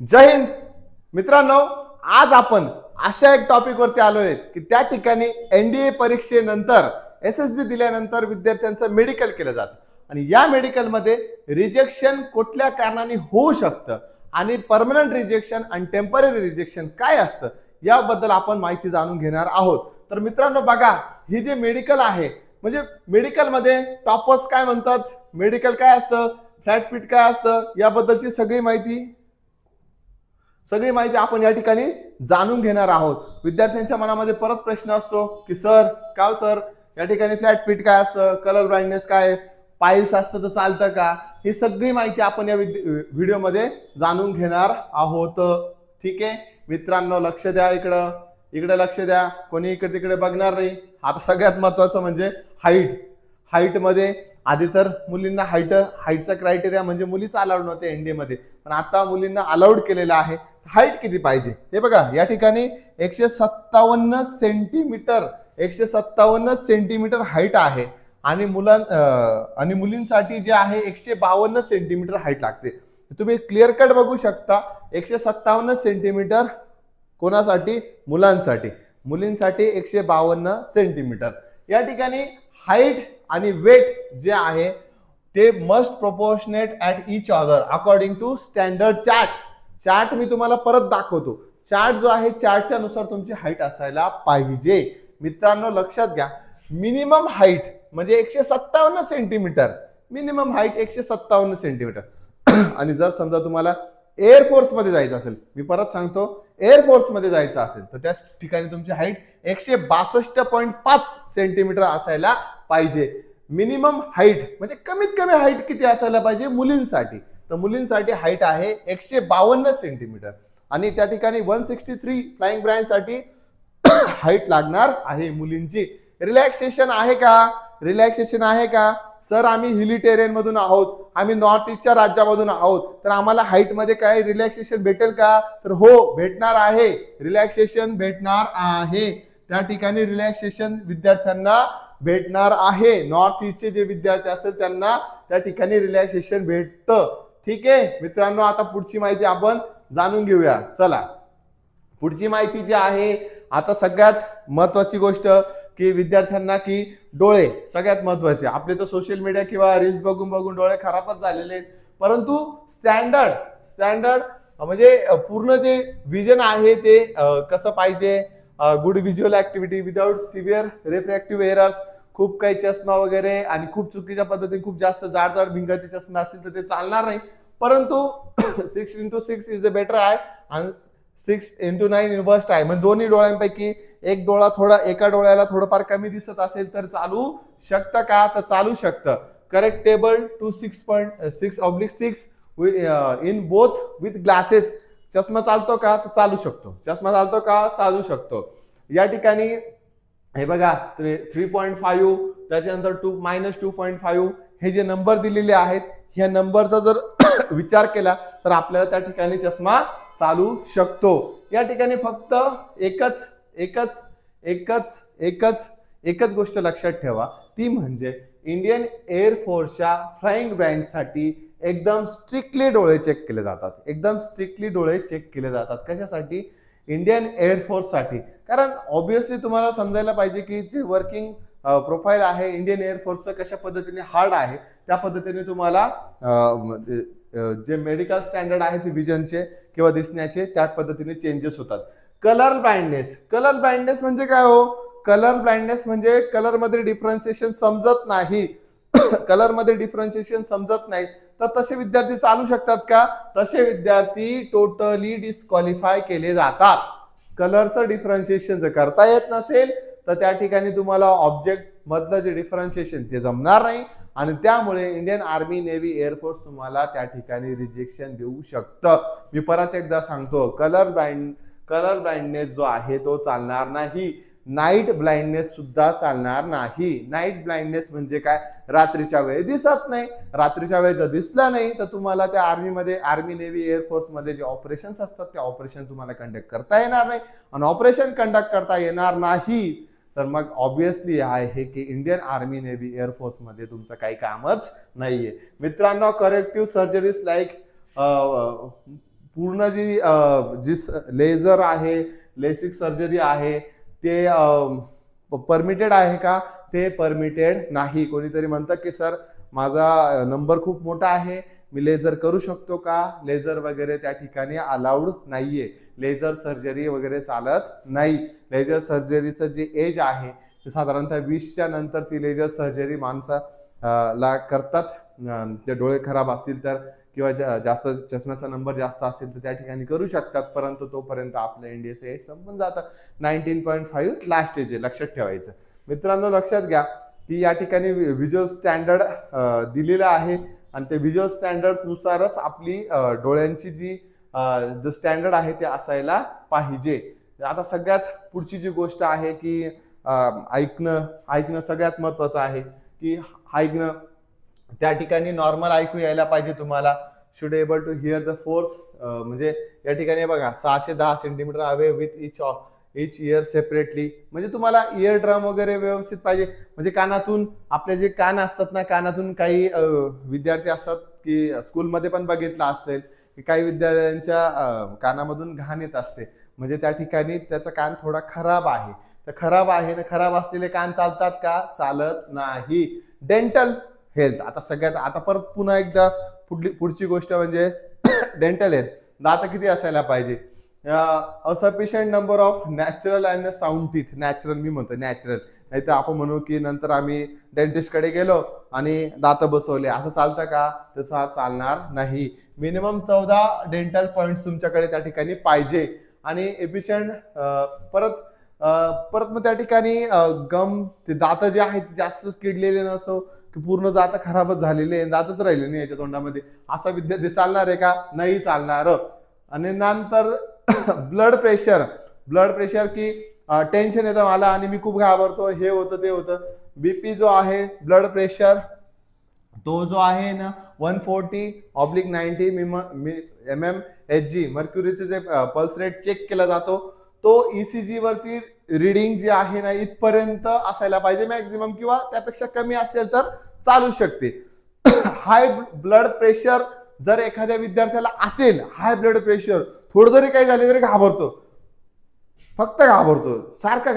जय हिंद मित्रांनो, आज आपण अशा एक टॉपिक वरती आलो आहेत की त्या ठिकाणी एनडीए परीक्षेनंतर एसएसबी दिल्यानंतर विद्यार्थ्यांचं मेडिकल केलं जातं आणि या मेडिकल मध्ये रिजेक्शन कुठल्या कारणाने होऊ शकतं आणि परमनंट रिजेक्शन आणि टेम्पररी रिजेक्शन काय असतं याबद्दल आपण माहिती जाणून घेणार आहोत। तर मित्रांनो बघा, ही जे मेडिकल आहे म्हणजे मेडिकल मध्ये टॉपर्स काय म्हणतात, मेडिकल काय असतं, फ्लॅट फीट काय असतं याबद्दलची सगळी माहिती आपण या ठिकाणी जाणून घेणार आहोत। विद्यार्थ्यांच्या मनामध्ये परत प्रश्न असतो की सर या ठिकाणी फ्लॅट फीट काय असतं, कलर ब्लाइंडनेस काय, पाईल्स असतं तर चालतं का, ही सगळी माहिती आपण या व्हिडिओ मध्ये जाणून घेणार आहोत। ठीक आहे मित्रांनो, लक्ष द्या, इकडे लक्ष द्या, कोणी इकडे तिकडे बघणार नाही। आता सगळ्यात महत्त्वाचं म्हणजे हाईट मध्ये आधी तर मुलींना हाईटचा क्रायटेरिया म्हणजे मुलीच अलाउड नव्हते एनडीए मध्ये, पण आता मुलींना अलाउड केलेलं आहे। हाईट किती पाहिजे हे बघा, या ठिकाणी 157 सेंटीमीटर हाईट आहे आणि मुलींसाठी जे आहे 152 सेंटीमीटर हाईट लागते। तुम्ही क्लिअर कट बघू शकता, 157 सेंटीमीटर कोणासाठी, मुलींसाठी 152 सेंटीमीटर। या ठिकाणी हाईट आणि वेट जे आहे ते must proportionate at each other according to standard chart मी तुम्हाला परत दाखवतो। चार्ट जो आहे चार्टच्या नुसार तुमची हाईट असायला पाहिजे। मित्रांनो लक्षात घ्या, मिनिमम हाईट म्हणजे 157 सेंटीमीटर, मिनिमम हाईट 157 सेंटीमीटर। आणि जर समजा तुम्हाला एअरफोर्स मध्ये जायचं असेल, मी परत सांगतो, एअरफोर्स मध्ये जायचं असेल तर त्या ठिकाणी तुमची हाईट 162.5 सेंटीमीटर असायला पाहिजे। मिनिमम हाईट म्हणजे कमीत कमी हाईट किती असायला पाहिजे मुलींसाठी, तर मुलींसाठी हाईट आहे 152 सेंटीमीटर आणि त्या ठिकाणी 163 फ्लाइंग ब्रांच साठी हाईट लागणार आहे मुलींची। रिलॅक्सेशन आहे का सर, आम्ही हिली टेरेन मधून आहोत, आम्ही नॉर्थ ईस्टच्या राज्यामधून आहोत, तर आम्हाला हाईट मध्ये काय रिलॅक्सेशन भेटेल का, तर हो भेटणार आहे, रिलॅक्सेशन भेटणार आहे। त्या ठिकाणी रिलॅक्सेशन विद्यार्थ्यांना भेटणार आहे। नॉर्थ ईस्टचे जे विद्यार्थी असतील त्यांना त्या ठिकाणी रिलॅक्सेशन भेटतं। ठीक आहे मित्रांनो, आता पुढची माहिती आपण जाणून घेऊया। चला, पुढची माहिती जी आहे, आता सगळ्यात महत्वाची गोष्ट की विद्यार्थ्यांना की डोळे सगळ्यात महत्वाचे। आपले तर सोशल मीडिया किंवा रील्स बघून डोळे खराबच झालेले आहेत, परंतु स्टँडर्ड म्हणजे पूर्ण जे विजन आहे ते कसं पाहिजे, good visual activity without severe refractive errors. खूप काही चष्मा वगैरे आणि खूप चुकीच्या पद्धतीने खूप जास्त जाड भिंगाचे चष्मे असतील तर ते चालणार नाही, परंतु 6x6 इज अ बेटर आहे आणि 6x9 इन वर्स्ट आहे। म्हणजे दोन्ही डोळ्यांपैकी एक डोळा थोडा, एका डोळ्याला थोडंफार कमी दिसत असेल तर चालू शकतं का, तर चालू शकतं। Correctable to 6.6/6 in both with glasses, चष्मा चालतो का, तर चालू शकतो। या ठिकाणी हे बघा 3.5 त्याच्यानंतर 2-2.5 हे जे नंबर दिलेले आहेत, ह्या नंबरचा जर विचार केला तर आपल्याला त्या ठिकाणी चष्मा चालू शकतो। या ठिकाणी फक्त एकच गोष्ट लक्षात ठेवा, ती म्हणजे इंडियन एअरफोर्सच्या फ्लाइंग ब्रांच साठी एकदम स्ट्रिक्टली डोळे चेक केले जातात। कशासाठी, इंडियन एअरफोर्स साठी। कारण ऑब्विसली तुम्हाला समजायला पाहिजे की जे वर्किंग प्रोफाईल आहे इंडियन एअरफोर्सचं कशा पद्धतीने हार्ड आहे, त्या पद्धतीने तुम्हाला जे मेडिकल स्टँडर्ड आहे ते विजनचे किंवा दिसण्याचे त्या पद्धतीने चेंजेस होतात। कलर ब्लाइंडनेस म्हणजे काय हो, कलर ब्लाइंडनेस म्हणजे कलर मध्ये डिफरन्शिएशन समजत नाही, तर तसे विद्यार्थी चालू शकतात का, तसे विद्यार्थी टोटली डिस्क्वालिफाय केले जातात। कलरचं डिफरन्शिएशन जर करता येत नसेल तर त्या ठिकाणी तुम्हाला ऑब्जेक्ट मधलं जे डिफरन्शिएशन ते जमणार नाही आणि त्यामुळे इंडियन आर्मी, नेव्ही, एअरफोर्स तुम्हाला त्या ठिकाणी रिजेक्शन देऊ शकतं। मी परत एकदा सांगतो, कलर ब्लाइंडनेस जो आहे तो चालणार नाही, नाईट ब्लाइंडनेस सुद्धा चालणार नाही। नाईट ब्लाइंडनेस म्हणजे काय, रात्रीच्या वेळी दिसत नाही, रात्रीच्या वेळी जर दिसलं नाही तर तुम्हाला त्या आर्मी, नेव्ही, एअरफोर्स मध्ये जे ऑपरेशन्स असतात ते ऑपरेशन तुम्हाला कंडक्ट करता येणार नाही आणि ऑपरेशन कंडक्ट करता येणार नाही तर मग ऑब्विसली आहे की इंडियन आर्मी, नेव्ही, एअरफोर्स मध्ये तुमचं काही कामच नाहीये। मित्रांनो, करेक्टिव्ह सर्जरीज लाईक पूर्ण जी लेझर आहे, लेसिक सर्जरी आहे ते परमिटेड आहे का? ते परमिटेड नाही. कोणीतरी म्हणतं की सर माझा नंबर खूप मोठा आहे, मी लेझर करू शकतो का? लेझर वगैरे त्या ठिकाणी अलाउड नाहीये. लेझर सर्जरी वगैरे चालत नाही. लेझर सर्जरीचं जे एज आहे ते साधारणतः 20च्या नंतर ती लेझर सर्जरी माणसाला करतात. ते डोळे खराब असतील तर किंवा जास्त चष्म्याचा नंबर जास्त असेल तर त्या ठिकाणी करू शकतात, परंतु तोपर्यंत आपलं एनडीएचं एज संपून जातं. 19.5 लास्ट एज आहे, लक्षात ठेवायचं. मित्रांनो लक्षात घ्या की या ठिकाणी व्हिज्युअल स्टँडर्ड दिलेलं आहे आणि ते व्हिज्युअल स्टँडर्ड नुसारच आपली डोळ्यांची जी स्टँडर्ड आहे ते असायला पाहिजे. आता सगळ्यात पुढची जी गोष्ट आहे की ऐकणं सगळ्यात महत्वाचं आहे की ऐकणं त्या ठिकाणी नॉर्मल ऐकू यायला पाहिजे तुम्हाला. Should able to hear the force, म्हणजे या ठिकाणी बघा 610 centimetre away with each ear separately, म्हणजे तुम्हाला इयर ड्रम वगैरे व्यवस्थित पाहिजे. म्हणजे कानातून आपले जे कान असतात ना, कानातून काही विद्यार्थी असतात की स्कूलमध्ये पण बघितलं असेल की काही विद्यार्थ्यांच्या कानामधून घाण येत असते, म्हणजे त्या ठिकाणी त्याचा कान थोडा खराब आहे. तर खराब आहे ना, खराब असलेले कान चालतात का? चालत नाही. डेंटल हेल्थ, आता परत पुन्हा एकदा पुढची गोष्ट म्हणजे डेंटल हेल्थ. दात किती असायला पाहिजे? A sufficient number of natural and sound teeth. Natural मी म्हणतो नॅचरल, नाही तर आपण म्हणू की नंतर आम्ही डेंटिस्ट कडे गेलो आणि दात बसवले, असं चालतं का? तसं चालणार नाही. मिनिमम 14 डेंटल पॉइंट तुमच्याकडे त्या ठिकाणी पाहिजे. आणि एफिशियंट परत मग त्या ठिकाणी गम, ते दात जे आहेत जास्तच किडलेले नसो की पूर्ण दात खराबच झालेले, दातच राहिले नाही याच्या तोंडामध्ये, असा विद्यार्थी चालणार आहे का? नाही चालणार. आणि नंतर ब्लड प्रेशर की टेन्शन येतं मला आणि मी खूप घाबरतो, हे होतं ते होतं. बीपी जो आहे, ब्लड प्रेशर तो जो आहे ना 140/90 mmHg, मर्क्युरीचे जे पल्स रेट चेक केला जातो तो ईसीजी वरती रीडिंग जी आहे ना इथपर्यंत असायला पाहिजे मॅक्झिमम, किंवा त्यापेक्षा कमी असेल तर चालू शकते. हाय ब्लड प्रेशर जर एखाद्या विद्यार्थ्याला असेल, हाय ब्लड प्रेशर, थोडं जरी काही झाले तरी घाबरतो, फक्त घाबरतो, सारखं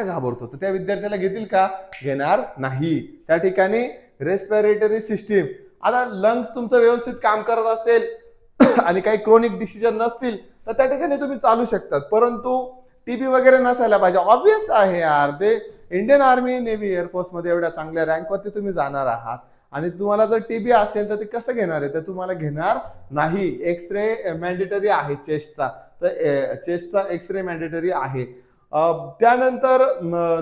घाबरतो, तर त्या विद्यार्थ्याला घेतील का? घेणार नाही. त्या ठिकाणी रेस्पिरेटरी सिस्टीम, आता लंग्स तुमचं व्यवस्थित काम करत असेल आणि काही क्रोनिक डिसीजन नसतील तर त्या ठिकाणी तुम्ही चालू शकतात, परंतु टीबी वगैरे नसायला पाहिजे. ऑब्वियस आहे यार, ते इंडियन आर्मी, नेव्ही, एअरफोर्स मध्ये एवढ्या चांगल्या रँकवरती तुम्ही जाणार आहात आणि तुम्हाला जर टीबी असेल तर ते कसं घेणार आहे? तर तुम्हाला घेणार नाही. एक्सरे मॅन्डेटरी आहे चेस्टचा, तर चेस्टचा एक्सरे मॅन्डेटरी आहे. त्यानंतर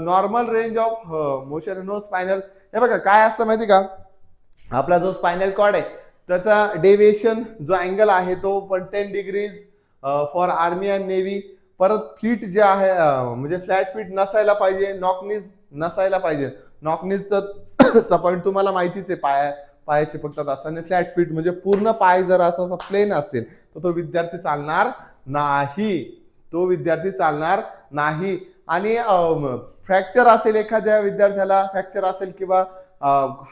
normal range of motion, no spinal. हे बघा काय असतं माहिती का, आपला जो स्पायनल कॉर्ड आहे त्याचा डेव्हिएशन जो अँगल आहे तो पण 10 degrees for army and navy. परत फीट जे आहे म्हणजे फ्लॅट फीट नसायला पाहिजे, नॉकनीज नसायला पाहिजे. नॉकनीजचा पॉईंट तुम्हाला माहितीच आहे, पायाचे फक्त असताना. फ्लॅट फीट म्हणजे पूर्ण पाय जर असा प्लेन असेल तर तो विद्यार्थी चालणार नाही. आणि फ्रॅक्चर असेल, एखाद्या विद्यार्थ्याला फ्रॅक्चर असेल किंवा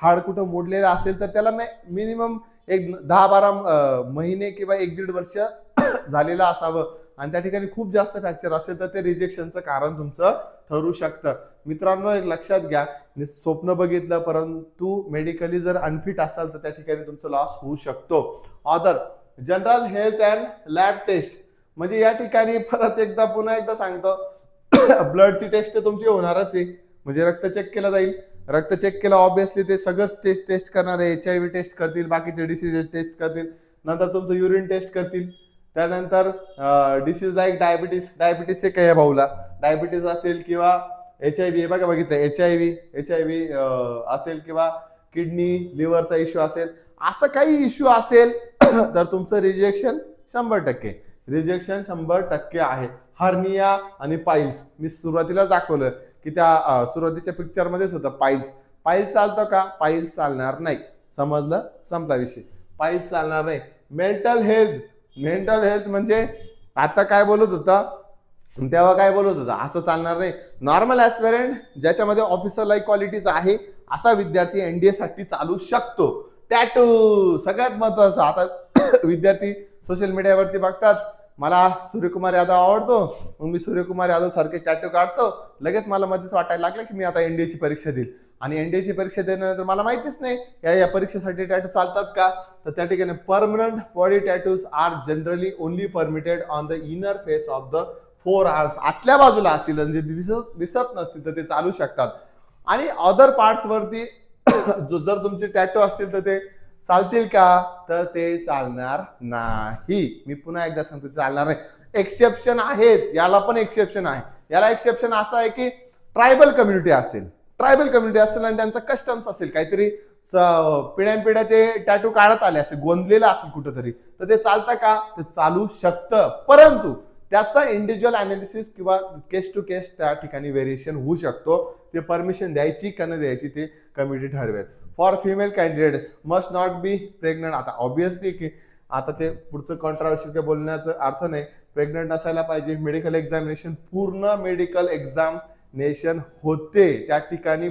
हाड कुठं मोडलेलं असेल तर त्याला मिनिमम एक 10-12 महिने किंवा 1-1.5 वर्ष झालेलं असावं. आणि त्या ठिकाणी खूप जास्त फ्रॅक्चर असेल तर ते रिजेक्शनचं कारण तुमचं ठरू शकतं. मित्रांनो एक लक्षात घ्या, स्वप्न बघितलं परंतु मेडिकली जर अनफिट असाल तर त्या ठिकाणी तुमचं लॉस होऊ शकतो. Other general health and lab test, म्हणजे या ठिकाणी पुन्हा एकदा सांगतो, ब्लडची टेस्ट तुमची होणारच आहे, म्हणजे रक्त चेक केलं जाईल. रक्त चेक केलं ऑब्विसली ते सगळं टेस्ट करणार आहे. HIV टेस्ट करतील, बाकीचे डिसीज टेस्ट करतील, नंतर तुमचं युरिन टेस्ट करतील. त्यानंतर डिसीज लाईक डायबिटीस हे काय भाऊला डायबिटीस असेल किंवा HIV, बघा बघितलं HIV असेल किंवा किडनी लिव्हरचा इश्यू असेल, असं काही इश्यू असेल तर तुमचं रिजेक्शन 100% आहे. हर्निया आणि पाईल्स, मी सुरुवातीला दाखवलं की त्या सुरुवातीच्या पिक्चर मध्येच होतं. पाईल्स चालतं का? पाईल्स चालणार नाही. समजलं? संपला विषय. पाईल्स चालणार नाही. मेंटल हेल्थ म्हणजे आता काय बोलत होता तेव्हा काय बोलत होता, असं चालणार नाही. नॉर्मल ऍस्पिरंट ज्याच्यामध्ये ऑफिसर लाईक क्वालिटीज आहे असा विद्यार्थी एनडीए साठी चालू शकतो. टॅटू सगळ्यात महत्वाचं, आता विद्यार्थी सोशल मीडियावरती बघतात मला सूर्यकुमार यादव आवडतो, मग मी सूर्यकुमार यादव सारखे टॅटू काढतो, लगेच मला मध्येच वाटायला लागलं की मी आता एनडीएची परीक्षा देईल आणि एनडीएची परीक्षा देण्यानंतर मला माहितीच नाही या परीक्षेसाठी टॅटू चालतात का. तर त्या ठिकाणी permanent body tattoos are generally only permitted on the inner face of the forearms. आतल्या बाजूला असतील म्हणजे दिसत नसतील तर ते चालू शकतात आणि अदर पार्ट्स वरती जर तुमचे टॅटू असतील तर ते चालतील का, तर ते चालणार नाही. मी पुन्हा एकदा सांगतो चालणार नाही. एक्सेप्शन आहेत, याला पण एक्सेप्शन आहे. याला एक्सेप्शन असं आहे की ट्रायबल कम्युनिटी असेल आणि त्यांचा कस्टम्स असेल, काहीतरी पिढ्यानपिढ्या ते टॅटू काढत आले असेल, गोंदलेलं असेल कुठंतरी, तर ते चालतं का, ते चालू शकतं. परंतु त्याचा इंडिव्हिज्युअल अनालिसिस किंवा केस टू केस त्या ठिकाणी व्हेरिएशन होऊ शकतो. ते परमिशन द्यायची का न द्यायची ते कमिटी ठरवेल. For female candidates must not be pregnant. आता ऑब्विसली की आता ते पुढचं कॉन्ट्रावर्शियल काय बोलण्याचा अर्थ नाही. प्रेग्नंट असायला पाहिजे. मेडिकल एक्झामिनेशन पूर्ण मेडिकल एक्झामिनेशन होते त्या ठिकाणी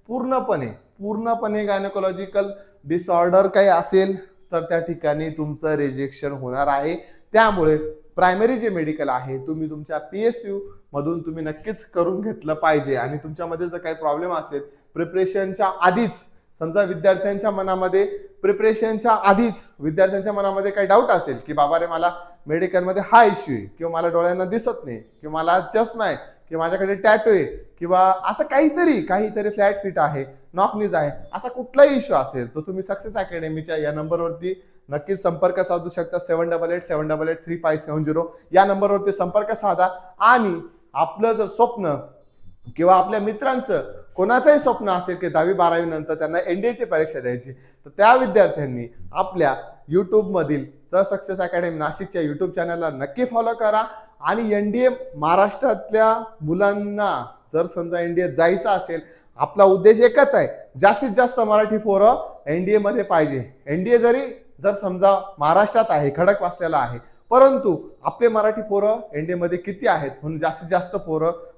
पूर्णपणे गायनेकोलॉजिकल डिसऑर्डर काही असेल तर त्या ठिकाणी तुमचं रिजेक्शन होणार आहे. त्यामुळे प्रायमरी जे मेडिकल आहे तुम्ही तुमच्या PSU मधून तुम्ही नक्कीच करून घेतलं पाहिजे. आणि तुमच्यामध्ये जर काही प्रॉब्लेम असेल प्रिपरेशनच्या आधीच, समजा विद्यार्थ्यांच्या मनामध्ये काही डाऊट असेल की बाबा रे मला मेडिकलमध्ये हा इश्यू आहे किंवा मला डोळ्यांना दिसत नाही किंवा मला चष्मा आहे किंवा माझ्याकडे टॅटू आहे किंवा असं काहीतरी फ्लॅट फिट आहे, नॉकनीज आहे, असा कुठलाही इश्यू असेल तर तुम्ही सक्सेस अकॅडमीच्या या नंबरवरती नक्कीच संपर्क साधू शकता. 7887883570 या नंबरवरती संपर्क साधा. आणि आपलं जर स्वप्न किंवा आपल्या मित्रांचं कोणाचंही स्वप्न असेल की 10वी 12वी नंतर त्यांना एनडीएची परीक्षा द्यायची, तर त्या विद्यार्थ्यांनी आपल्या युट्यूब मधील सक्सेस अकॅडमी नाशिकच्या युट्यूब चॅनलला नक्की फॉलो करा. आणि एनडीए महाराष्ट्रातल्या मुलांना जर समजा एनडीए जायचं असेल, आपला उद्देश एकच आहे, जास्तीत जास्त मराठी पोरं एनडीए मध्ये पाहिजे. एनडीए जर समजा महाराष्ट्रात आहे, खडकवासल्याला आहे, परंतु आपले मराठी पोरं एनडीए मध्ये किती आहेत, म्हणून जास्तीत जास्त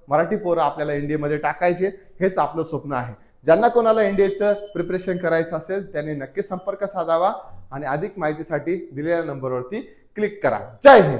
मराठी पोरं आपल्याला एनडीए मध्ये टाकायचे, हेच आपलं स्वप्न आहे. ज्यांना कोणाला एनडीएचं प्रिपरेशन करायचं असेल त्यांनी नक्की संपर्क साधावा आणि अधिक माहितीसाठी दिलेल्या नंबरवरती क्लिक करा. जय हिंद.